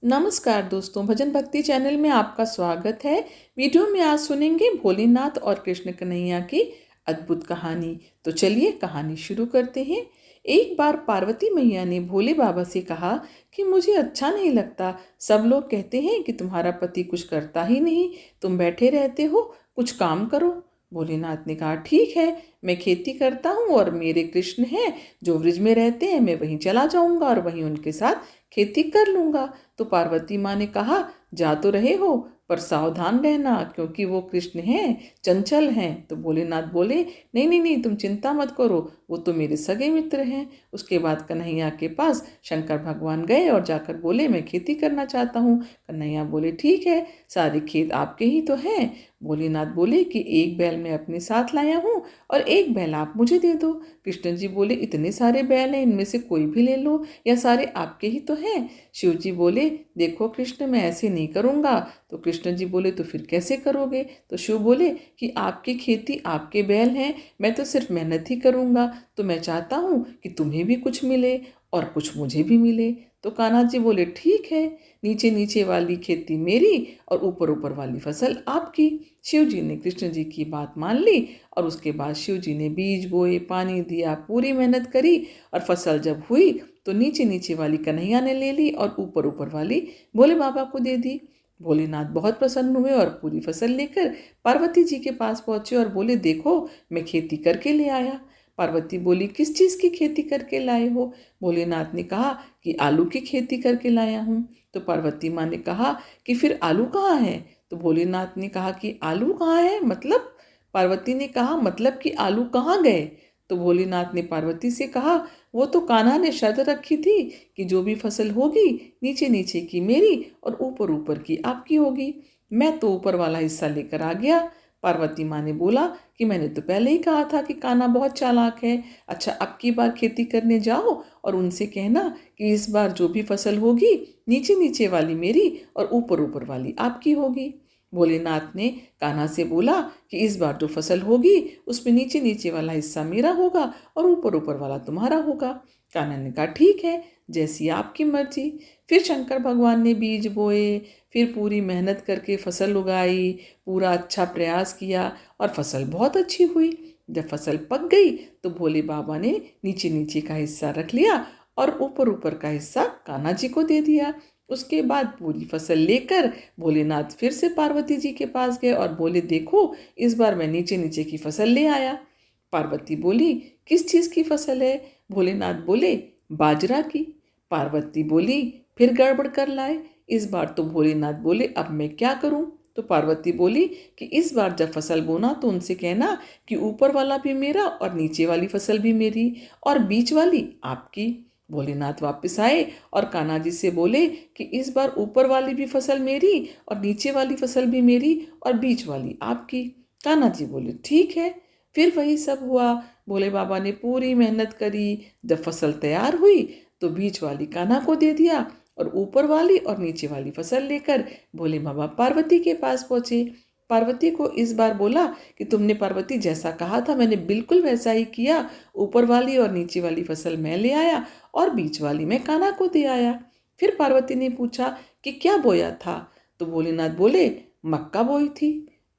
नमस्कार दोस्तों, भजन भक्ति चैनल में आपका स्वागत है। वीडियो में आज सुनेंगे भोलेनाथ और कृष्ण कन्हैया की अद्भुत कहानी। तो चलिए कहानी शुरू करते हैं। एक बार पार्वती मैया ने भोले बाबा से कहा कि मुझे अच्छा नहीं लगता, सब लोग कहते हैं कि तुम्हारा पति कुछ करता ही नहीं, तुम बैठे रहते हो, कुछ काम करो। भोलेनाथ ने कहा ठीक है, मैं खेती करता हूँ और मेरे कृष्ण हैं जो ब्रिज में रहते हैं, मैं वहीं चला जाऊंगा और वहीं उनके साथ खेती कर लूंगा। तो पार्वती माँ ने कहा जा तो रहे हो पर सावधान रहना, क्योंकि वो कृष्ण हैं, चंचल हैं। तो भोलेनाथ बोले नहीं नहीं नहीं, तुम चिंता मत करो, वो तो मेरे सगे मित्र हैं। उसके बाद कन्हैया के पास शंकर भगवान गए और जाकर बोले मैं खेती करना चाहता हूँ। कन्हैया बोले ठीक है, सारे खेत आपके ही तो हैं। भोलेनाथ बोले कि एक बैल मैं अपने साथ लाया हूँ और एक बैल आप मुझे दे दो। कृष्ण जी बोले इतने सारे बैल हैं, इनमें से कोई भी ले लो, या सारे आपके ही तो हैं। शिव जी बोले देखो कृष्ण, मैं ऐसे नहीं करूँगा। तो कृष्ण जी बोले तो फिर कैसे करोगे? तो शिव बोले कि आपकी खेती, आपके बैल हैं, मैं तो सिर्फ मेहनत ही करूँगा, तो मैं चाहता हूँ कि तुम्हें भी कुछ मिले और कुछ मुझे भी मिले। तो कान्हा जी बोले ठीक है, नीचे नीचे वाली खेती मेरी और ऊपर ऊपर वाली फसल आपकी। शिव जी ने कृष्ण जी की बात मान ली और उसके बाद शिव जी ने बीज बोए, पानी दिया, पूरी मेहनत करी और फसल जब हुई तो नीचे नीचे वाली कन्हैया ने ले ली और ऊपर ऊपर वाली भोले बाबा को दे दी। भोलेनाथ बहुत प्रसन्न हुए और पूरी फसल लेकर पार्वती जी के पास पहुंचे और बोले देखो मैं खेती करके ले आया। पार्वती बोली किस चीज़ की खेती करके लाए हो? भोलेनाथ ने कहा कि आलू की खेती करके लाया हूँ। तो पार्वती माँ ने कहा कि फिर आलू कहाँ है? तो भोलेनाथ ने कहा कि आलू कहाँ है मतलब? पार्वती ने कहा मतलब कि आलू कहाँ गए? तो भोलेनाथ ने पार्वती से कहा वो तो कान्हा ने शर्त रखी थी कि जो भी फसल होगी नीचे नीचे की मेरी और ऊपर ऊपर की आपकी होगी। मैं तो ऊपर वाला हिस्सा लेकर आ गया। पार्वती माँ ने बोला कि मैंने तो पहले ही कहा था कि कान्हा बहुत चालाक है। अच्छा, अब की बार खेती करने जाओ और उनसे कहना कि इस बार जो भी फसल होगी नीचे नीचे वाली मेरी और ऊपर ऊपर वाली आपकी होगी। भोलेनाथ ने कान्हा से बोला कि इस बार जो फसल होगी उसमें नीचे नीचे वाला हिस्सा मेरा होगा और ऊपर ऊपर वाला तुम्हारा होगा। कान्हा ने कहा ठीक है, जैसी आपकी मर्जी। फिर शंकर भगवान ने बीज बोए, फिर पूरी मेहनत करके फसल उगाई, पूरा अच्छा प्रयास किया और फसल बहुत अच्छी हुई। जब फसल पक गई तो भोले बाबा ने नीचे नीचे का हिस्सा रख लिया और ऊपर ऊपर का हिस्सा कान्हा जी को दे दिया। उसके बाद पूरी फसल लेकर भोलेनाथ फिर से पार्वती जी के पास गए और बोले देखो इस बार मैं नीचे नीचे की फसल ले आया। पार्वती बोली किस चीज़ की फसल है? भोलेनाथ बोले बाजरा की। पार्वती बोली फिर गड़बड़ कर लाए। इस बार तो भोलेनाथ बोले अब मैं क्या करूं? तो पार्वती बोली कि इस बार जब फसल बोना तो उनसे कहना कि ऊपर वाला भी मेरा और नीचे वाली फसल भी मेरी और बीच वाली आपकी। भोलेनाथ वापस आए और कान्हा जी से बोले कि इस बार ऊपर वाली भी फसल मेरी और नीचे वाली फसल भी मेरी और बीच वाली आपकी। कान्हा जी बोले ठीक है। फिर वही सब हुआ। भोले बाबा ने पूरी मेहनत करी। जब फसल तैयार हुई तो बीच वाली कान्हा को दे दिया और ऊपर वाली और नीचे वाली फसल लेकर भोले बाबा पार्वती के पास पहुंचे। पार्वती को इस बार बोला कि तुमने पार्वती जैसा कहा था मैंने बिल्कुल वैसा ही किया, ऊपर वाली और नीचे वाली फसल मैं ले आया और बीच वाली मैं कान्हा को दे आया। फिर पार्वती ने पूछा कि क्या बोया था? तो भोलेनाथ बोले मक्का बोई थी।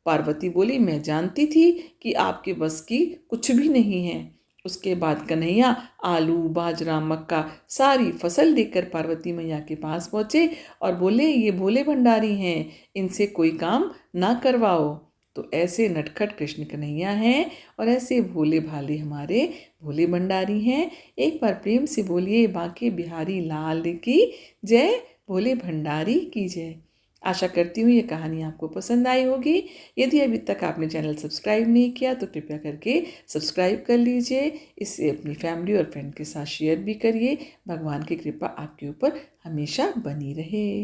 पार्वती बोली मैं जानती थी कि आपके बस की कुछ भी नहीं है। उसके बाद कन्हैया आलू, बाजरा, मक्का सारी फसल लेकर पार्वती मैया के पास पहुँचे और बोले ये भोले भंडारी हैं, इनसे कोई काम ना करवाओ। तो ऐसे नटखट कृष्ण कन्हैया हैं और ऐसे भोले भाले हमारे भोले भंडारी हैं। एक बार प्रेम से बोलिए बांके बिहारी लाल की जय, भोले भंडारी की जय। आशा करती हूँ ये कहानी आपको पसंद आई होगी। यदि अभी तक आपने चैनल सब्सक्राइब नहीं किया तो कृपया करके सब्सक्राइब कर लीजिए। इसे अपनी फैमिली और फ्रेंड के साथ शेयर भी करिए। भगवान की कृपा आपके ऊपर हमेशा बनी रहे।